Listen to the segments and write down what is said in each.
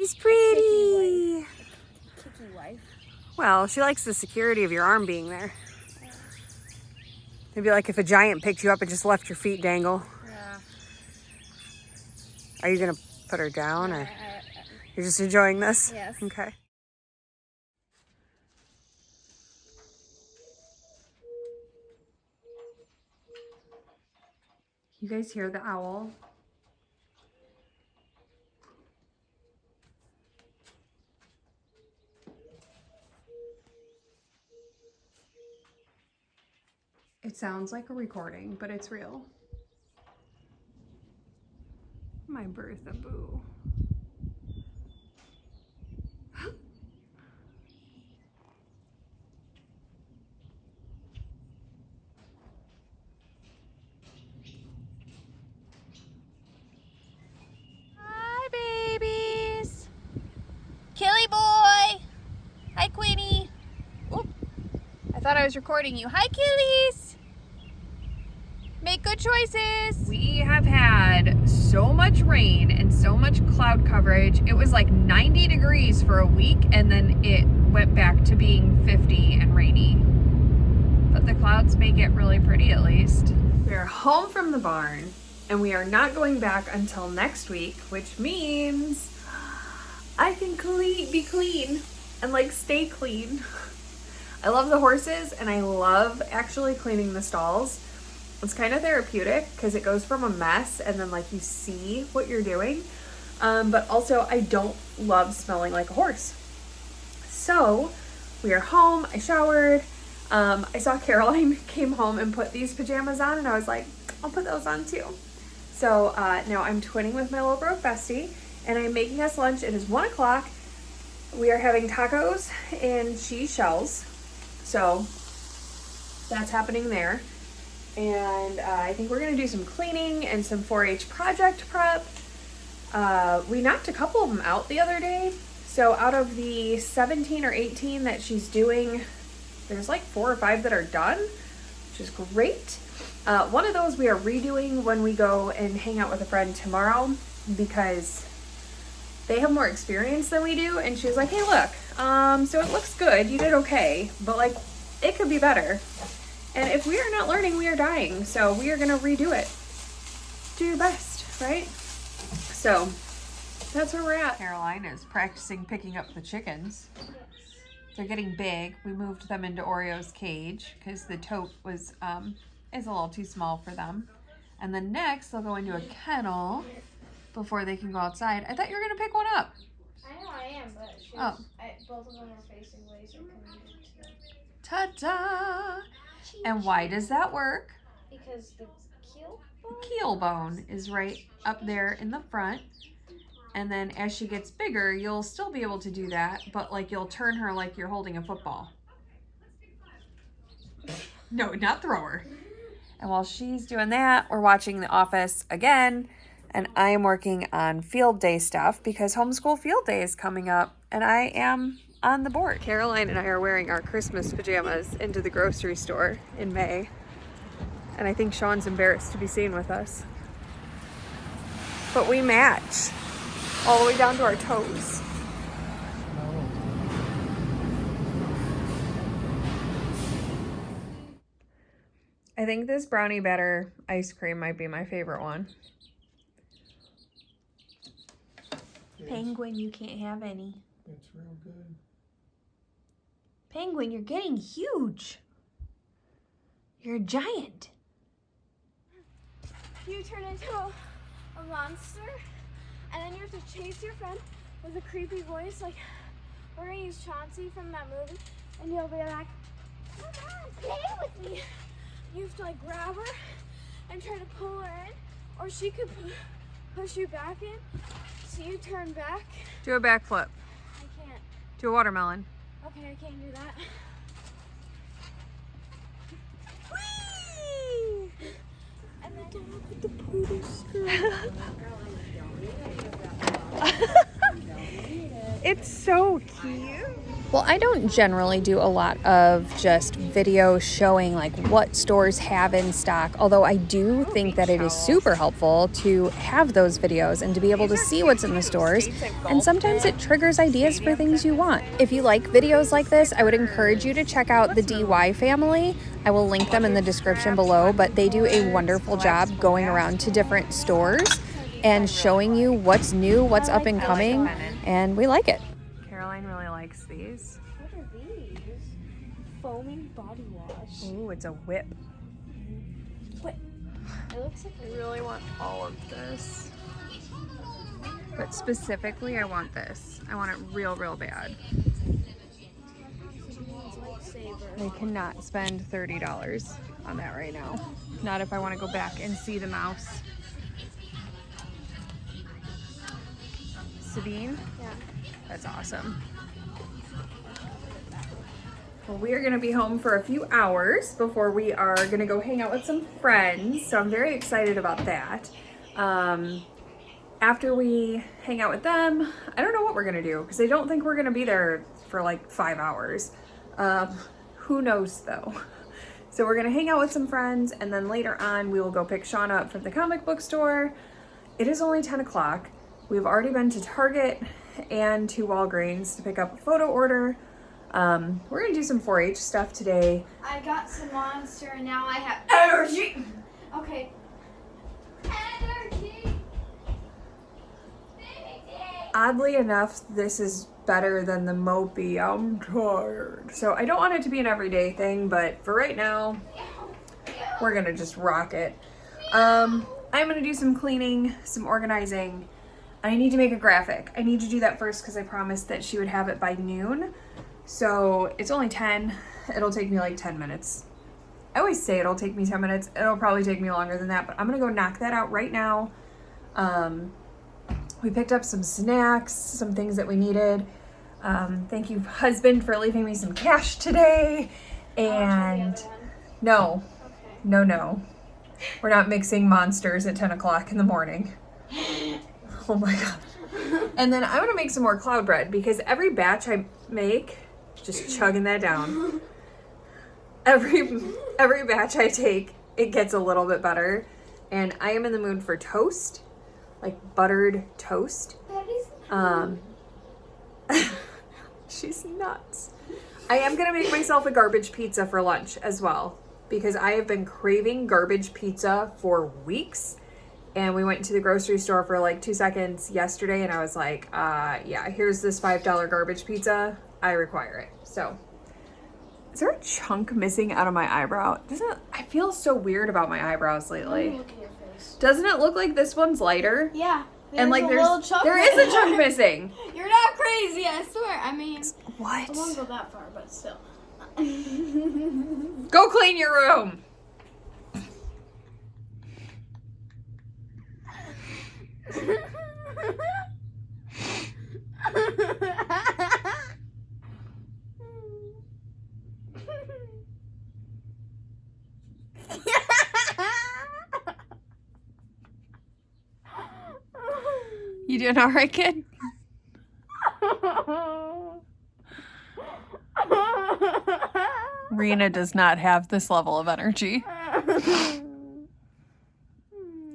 He's pretty. Kicky wife. Well, she likes the security of your arm being there. It'd be like if a giant picked you up and just left your feet dangle. Yeah. Are you gonna put her down, or you're just enjoying this? Yes. Okay. You guys hear the owl? It sounds like a recording, but it's real. My Bertha Boo. Hi, babies. Killy boy. Hi, Queenie. Oop. I thought I was recording you. Hi, Killies. Make good choices. We have had so much rain and so much cloud coverage. It was like 90 degrees for a week, and then it went back to being 50 and rainy. But the clouds make it really pretty, at least. We are home from the barn, and we are not going back until next week, which means I can be clean and like stay clean. I love the horses, and I love actually cleaning the stalls. It's kind of therapeutic because it goes from a mess and then like you see what you're doing. But also I don't love smelling like a horse. So we are home, I showered. I saw Caroline came home and put these pajamas on, and I was like, I'll put those on too. So now I'm twinning with my little broke bestie, and I'm making us lunch. It is 1 o'clock. We are having tacos and cheese shells. So that's happening there. And I think we're gonna do some cleaning and some 4-H project prep. We knocked a couple of them out the other day. So out of the 17 or 18 that she's doing, there's like 4 or 5 that are done, which is great. One of those we are redoing when we go and hang out with a friend tomorrow, because they have more experience than we do. And she was like, hey, look, so it looks good. You did okay, but like it could be better. And if we are not learning, we are dying. So we are going to redo it. Do your best, right? So that's where we're at. Caroline is practicing picking up the chickens. They're getting big. We moved them into Oreo's cage because the tote was is a little too small for them. And then next they'll go into a kennel before they can go outside. I thought you were going to pick one up. I know I am, but both of them are facing away, so I couldn't get to them. Ta-da! And why does that work? Because the keel bone is right up there in the front. And then as she gets bigger, you'll still be able to do that, but like you'll turn her like you're holding a football. No, not throw her. And while she's doing that, we're watching The Office again, and I am working on field day stuff because homeschool field day is coming up, and I am on the board. Caroline and I are wearing our Christmas pajamas into the grocery store in May. And I think Sean's embarrassed to be seen with us. But we match all the way down to our toes. I think this brownie batter ice cream might be my favorite one. Penguin, you can't have any. It's real good. Penguin, you're getting huge. You're a giant. You turn into a monster, and then you have to chase your friend with a creepy voice. Like, we're gonna use Chauncey from that movie, and you'll be like, come on, play with me. You have to like grab her and try to pull her in, or she could push you back in. So you turn back. Do a backflip. I can't. Do a watermelon. Okay, I can't do that. Whee! And then with the poodle skirt. It's so cute. Well, I don't generally do a lot of just videos showing like what stores have in stock, although I do think that it is super helpful to have those videos and to be able to see what's in the stores, and sometimes it triggers ideas for things you want. If you like videos like this, I would encourage you to check out the DY family. I will link them in the description below, but they do a wonderful job going around to different stores and showing you what's new, what's up and coming, and we like it. Caroline really likes these. What are these? Foaming body wash. Ooh, it's a whip. What? It looks like I really want all of this. But specifically, I want this. I want it real, real bad. I cannot spend $30 on that right now. Not if I want to go back and see the mouse. Sabine? Yeah. That's awesome. Well, we are going to be home for a few hours before we are going to go hang out with some friends. So I'm very excited about that. After we hang out with them, I don't know what we're going to do because I don't think we're going to be there for like 5 hours. Who knows though? So we're going to hang out with some friends, and then later on we will go pick Shauna up from the comic book store. It is only 10 o'clock. We've already been to Target and to Walgreens to pick up a photo order. We're gonna do some 4-H stuff today. I got some Monster and now I have energy. Okay. Energy. Oddly enough, this is better than the mopey. I'm tired. So I don't want it to be an everyday thing, but for right now, we're gonna just rock it. I'm gonna do some cleaning, some organizing. I need to make a graphic. I need to do that first because I promised that she would have it by noon. So it's only 10. It'll take me like 10 minutes. I always say it'll take me 10 minutes. It'll probably take me longer than that, but I'm gonna go knock that out right now. We picked up some snacks, some things that we needed. Thank you, husband, for leaving me some cash today. And no, no. We're not mixing monsters at 10 o'clock in the morning. Oh my god. And then I'm gonna make some more cloud bread because every batch I make, just chugging that down, every batch I take, it gets a little bit better. And I am in the mood for toast, like buttered toast. She's nuts. I am gonna make myself a garbage pizza for lunch as well because I have been craving garbage pizza for weeks. And we went to the grocery store for like 2 seconds yesterday, and I was like, yeah, here's this $5 garbage pizza. I require it. So, is there a chunk missing out of my eyebrow? I feel so weird about my eyebrows lately. Look at your face. Doesn't it look like this one's lighter? Yeah. And like there is a chunk missing. You're not crazy, I swear. I mean, what? I won't go that far, but still. Go clean your room. You doing all right, kid? Rena does not have this level of energy.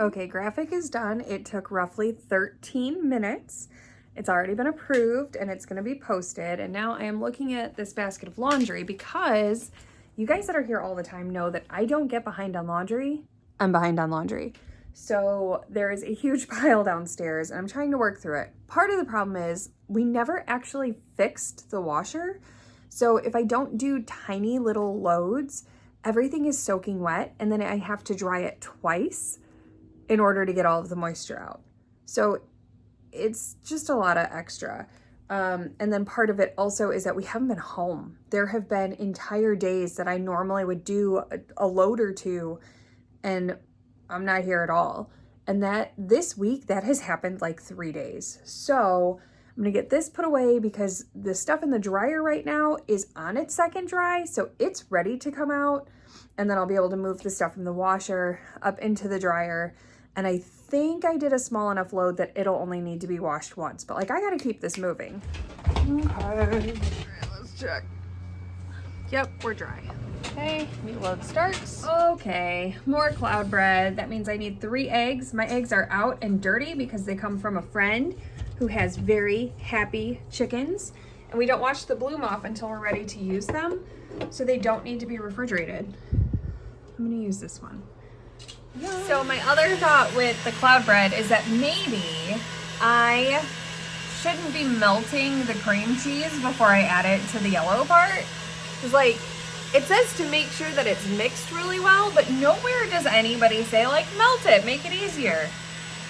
Okay, graphic is done. It took roughly 13 minutes. It's already been approved and it's gonna be posted. And now I am looking at this basket of laundry because you guys that are here all the time know that I don't get behind on laundry. I'm behind on laundry. So there is a huge pile downstairs and I'm trying to work through it. Part of the problem is we never actually fixed the washer. So if I don't do tiny little loads, everything is soaking wet and then I have to dry it twice in order to get all of the moisture out. So it's just a lot of extra. And then part of it also is that we haven't been home. There have been entire days that I normally would do a load or two and I'm not here at all. And that this week, that has happened like 3 days. So I'm gonna get this put away because the stuff in the dryer right now is on its second dry. So it's ready to come out. And then I'll be able to move the stuff from the washer up into the dryer. And I think I did a small enough load that it'll only need to be washed once. But like, I gotta keep this moving. Okay. All right, let's check. Yep, we're dry. Okay, reload starts. Okay, more cloud bread. That means I need 3 eggs. My eggs are out and dirty because they come from a friend who has very happy chickens. And we don't wash the bloom off until we're ready to use them. So they don't need to be refrigerated. I'm gonna use this one. So my other thought with the cloud bread is that maybe I shouldn't be melting the cream cheese before I add it to the yellow part. It's like, it says to make sure that it's mixed really well, but nowhere does anybody say like melt it, make it easier.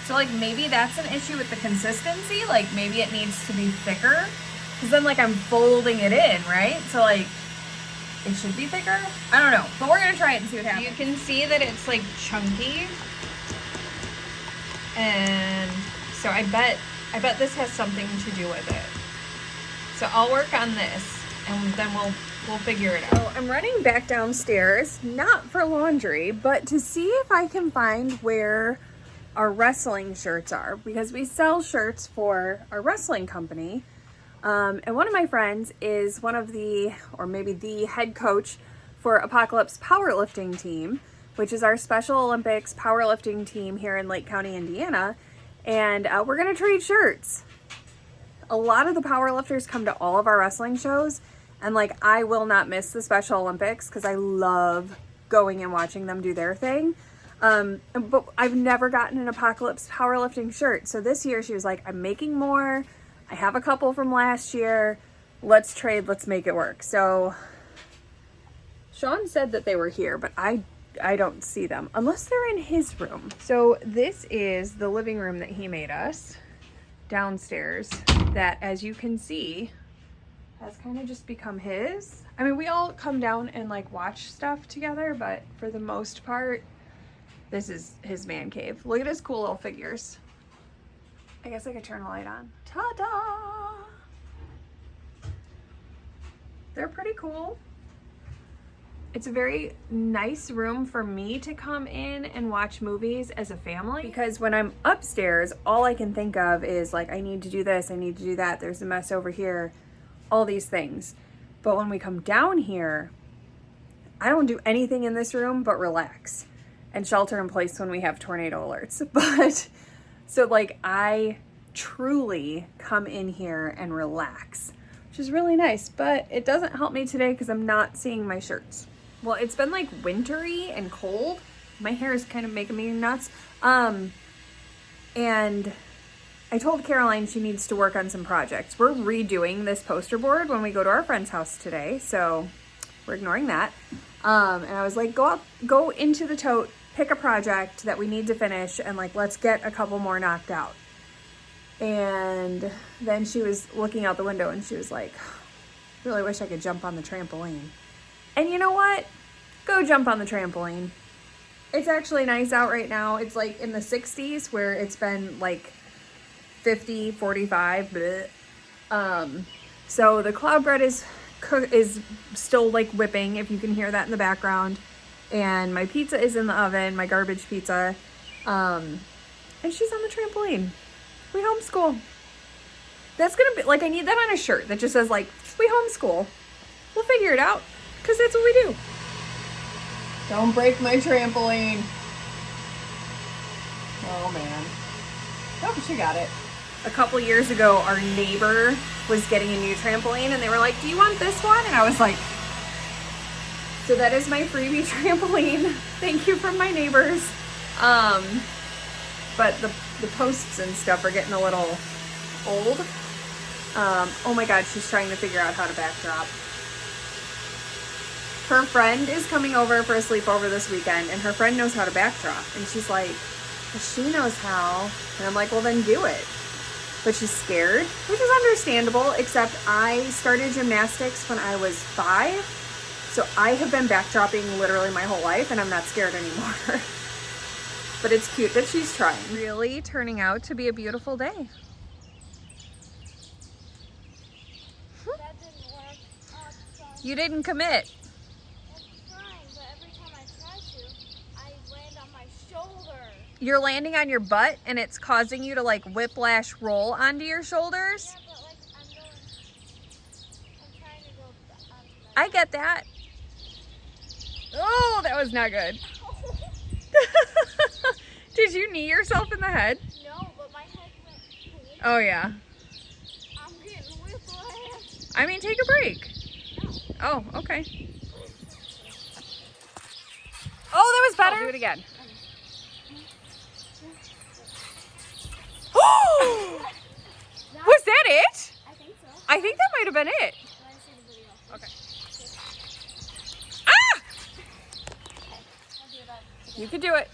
So like maybe that's an issue with the consistency, like maybe it needs to be thicker, because then like I'm folding it in, right? So like it should be thicker. I don't know, but we're gonna try it and see what happens. You can see that it's like chunky, and so I bet this has something to do with it. So I'll work on this, and then we'll figure it out. So I'm running back downstairs, not for laundry, but to see if I can find where our wrestling shirts are, because we sell shirts for our wrestling company. And one of my friends is one of the, or maybe the head coach for Apocalypse Powerlifting Team, which is our Special Olympics powerlifting team here in Lake County, Indiana. And we're gonna trade shirts. A lot of the powerlifters come to all of our wrestling shows, and like I will not miss the Special Olympics because I love going and watching them do their thing. But I've never gotten an Apocalypse powerlifting shirt. So this year she was like, I'm making more. I have a couple from last year. Let's trade, let's make it work. So Sean said that they were here, but I don't see them unless they're in his room. So this is the living room that he made us downstairs that, as you can see, has kind of just become his. I mean, we all come down and like watch stuff together, but for the most part, this is his man cave. Look at his cool little figures. I guess I could turn the light on. Ta-da! They're pretty cool. It's a very nice room for me to come in and watch movies as a family, because when I'm upstairs, all I can think of is like, I need to do this, I need to do that, there's a mess over here, all these things. But when we come down here, I don't do anything in this room but relax and shelter in place when we have tornado alerts. But so like I truly come in here and relax, which is really nice, but it doesn't help me today because I'm not seeing my shirts. Well, it's been like wintry and cold. My hair is kind of making me nuts. And I told Caroline she needs to work on some projects. We're redoing this poster board when we go to our friend's house today, so we're ignoring that. And I was like, go into the tote, pick a project that we need to finish, and like, let's get a couple more knocked out. And then she was looking out the window and she was like, really wish I could jump on the trampoline. And you know what? Go jump on the trampoline. It's actually nice out right now. It's like in the 60s where it's been like 50, 45. Bleh. So the cloud bread is still like whipping, if you can hear that in the background. And my pizza is in the oven, my garbage pizza. And she's on the trampoline. We homeschool. That's gonna be like, I need that on a shirt that just says like, we homeschool. We'll figure it out, because that's what we do. Don't break my trampoline. Oh man. Oh, she got it. A couple years ago, our neighbor was getting a new trampoline and they were like, do you want this one? And I was like, so that is my freebie trampoline. Thank you from my neighbors. But the posts and stuff are getting a little old. Oh my God, she's trying to figure out how to backdrop. Her friend is coming over for a sleepover this weekend, and her friend knows how to backdrop. And she's like, well, she knows how. And I'm like, well, then do it. But she's scared, which is understandable, except I started gymnastics when I was 5. So I have been backdropping literally my whole life, and I'm not scared anymore. But it's cute that she's trying. Really turning out to be a beautiful day. That didn't work. Oh, it's fine. You didn't commit. It's fine, but every time I try to, I land on my shoulder. You're landing on your butt and it's causing you to like whiplash roll onto your shoulders. Yeah, but like I'm trying to go I get that. Oh, that was not good. Did you knee yourself in the head? No, but my head went. Oh, yeah. I'm getting whiplash. I mean, take a break. Oh, okay. Oh, that was better. I'll do it again. Was that it? I think so. I think that might have been it. Let me see the video. Okay. Okay, I'll do that. You can do it.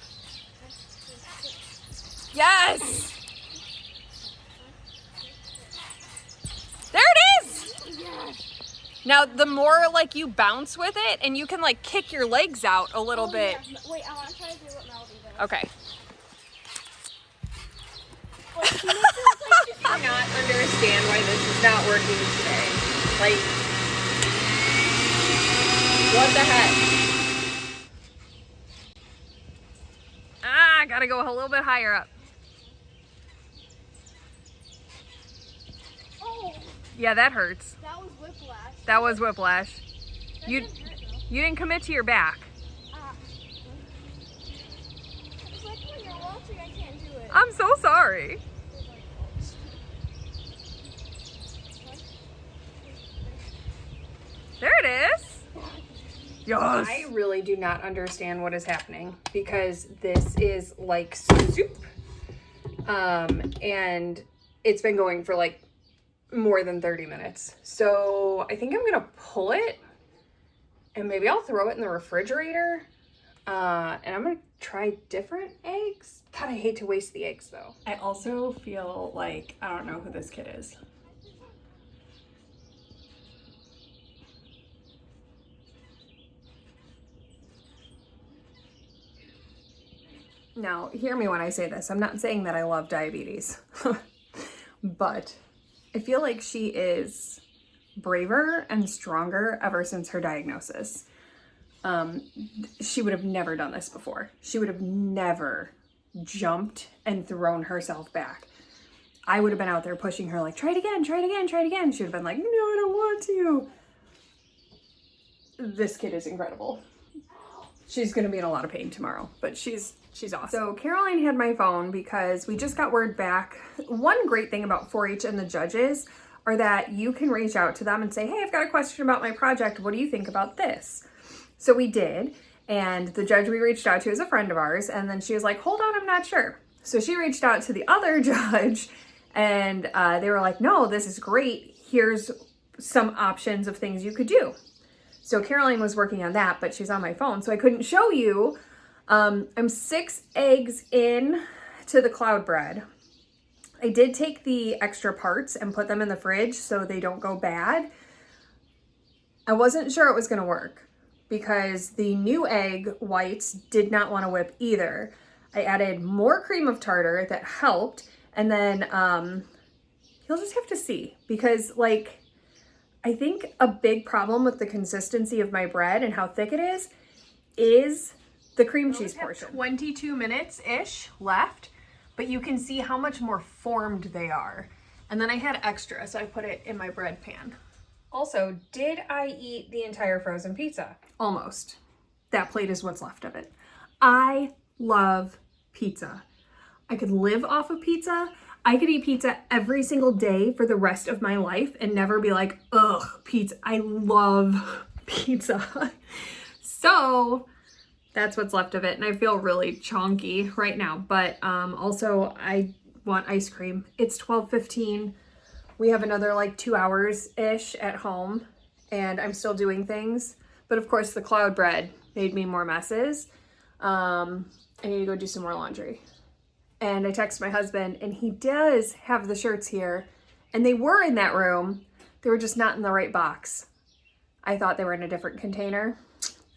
Yes! There it is! Yes. Now, the more like you bounce with it, and you can like kick your legs out a little bit. Yeah. Wait, I want to try to do what Melody does. Okay. Wait, she makes it look like she's I do not understand why this is not working today. Like, what the heck? Ah, I gotta go a little bit higher up. Oh, Yeah, that hurts. that was whiplash. That was whiplash. That You didn't hurt, though. you didn't commit to your back. It's like when you're watching, I can't do it. I'm so sorry. There it is. Yes. I really do not understand what is happening because this is like soup. And it's been going for like more than 30 minutes. So I think I'm gonna pull it and maybe I'll throw it in the refrigerator. And I'm gonna try different eggs. God, I hate to waste the eggs though. I also feel like I don't know who this kid is. Now, hear me when I say this. I'm not saying that I love diabetes, but I feel like she is braver and stronger ever since her diagnosis. She would have never done this before. She would have never jumped and thrown herself back. I would have been out there pushing her like, try it again, try it again, try it again. She would have been like, no, I don't want to. This kid is incredible. She's gonna be in a lot of pain tomorrow, but she's awesome. So Caroline had my phone because we just got word back. One great thing about 4-H and the judges are that you can reach out to them and say, hey, I've got a question about my project. What do you think about this? So we did, and the judge we reached out to is a friend of ours, and then she was like, hold on, I'm not sure. So she reached out to the other judge, and they were like, no, this is great. Here's some options of things you could do. So Caroline was working on that, but she's on my phone, so I couldn't show you. I'm 6 eggs in to the cloud bread. I did take the extra parts and put them in the fridge so they don't go bad. I wasn't sure it was gonna work because the new egg whites did not want to whip either. I added more cream of tartar that helped, and then you'll just have to see because like, I think a big problem with the consistency of my bread and how thick it is the cream cheese portion. 22 minutes-ish left, but you can see how much more formed they are. And then I had extra, so I put it in my bread pan. Also, did I eat the entire frozen pizza? Almost. That plate is what's left of it. I love pizza. I could live off of pizza. I could eat pizza every single day for the rest of my life and never be like, ugh, pizza. I love pizza. So that's what's left of it. And I feel really chonky right now. But also I want ice cream. It's 12:15. We have another like 2 hours-ish at home and I'm still doing things. But of course the cloud bread made me more messes. I need to go do some more laundry. And I text my husband and he does have the shirts here and they were in that room. They were just not in the right box. I thought they were in a different container.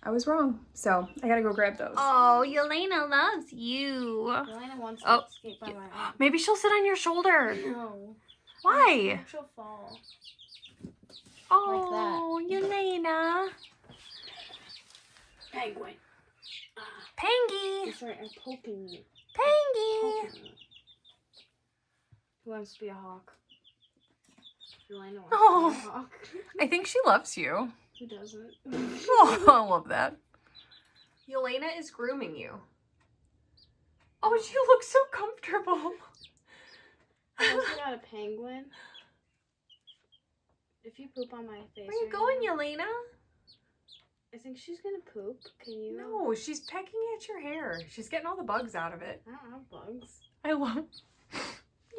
I was wrong. So I gotta go grab those. Oh, Yelena loves you. Yelena wants to escape by my arm. Maybe she'll sit on your shoulder. No. Why? She'll fall. Oh, Yelena. Penguin. Pangy. That's right, I'm poking you. Pangy. Poking you. Who wants to be a hawk? Yelena wants Oh. to be a hawk. I think she loves you. Who doesn't? Oh, I love that. Yelena is grooming you. Oh, she looks so comfortable. Unless you're not a penguin. If you poop on my face. Where you right going, now, Yelena? I think she's gonna poop. Can you? No, she's pecking at your hair. She's getting all the bugs out of it. I don't have bugs. I love.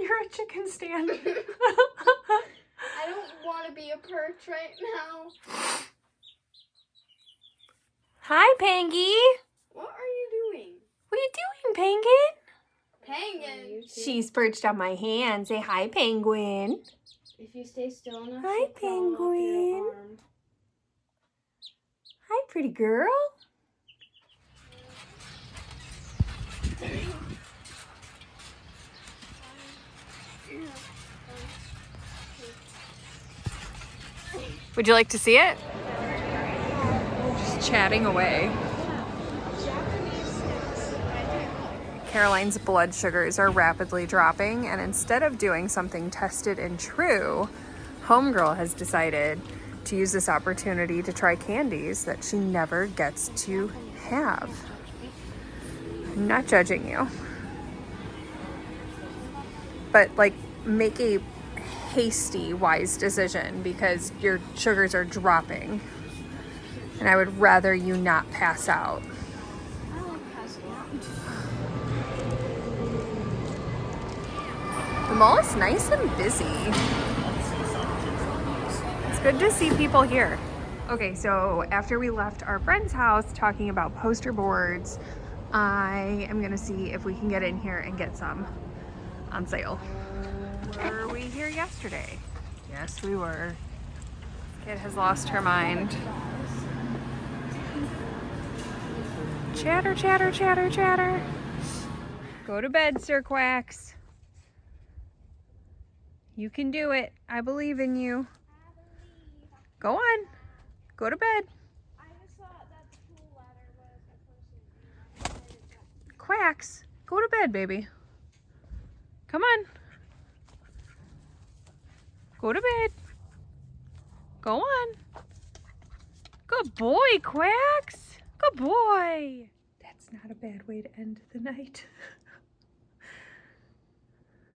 You're a chicken stand. I don't want to be a perch right now. Hi, Pangy. What are you doing? What are you doing, Penguin? Penguin. She's perched on my hand. Say hi, Penguin. If you stay still enough, Hi, she'll crawl up your Penguin. arm. Hi, pretty girl. Would you like to see it? Just chatting away. Caroline's blood sugars are rapidly dropping, and instead of doing something tested and true, Homegirl has decided to use this opportunity to try candies that she never gets to have. I'm not judging you, but like, make a hasty, wise decision because your sugars are dropping, and I would rather you not pass out. I like passing out. The mall is nice and busy. It's good to see people here. Okay, so after we left our friend's house talking about poster boards, I am gonna see if we can get in here and get some on sale. Were we here yesterday? Yes, we were. Kid has lost her mind. Chatter, chatter, chatter, chatter. Go to bed, Sir Quacks. You can do it. I believe in you. Go on. Go to bed. I just saw that the pool ladder was a person. Quacks. Go to bed, baby. Come on. Go to bed. Go on. Good boy, Quacks. Good boy. That's not a bad way to end the night.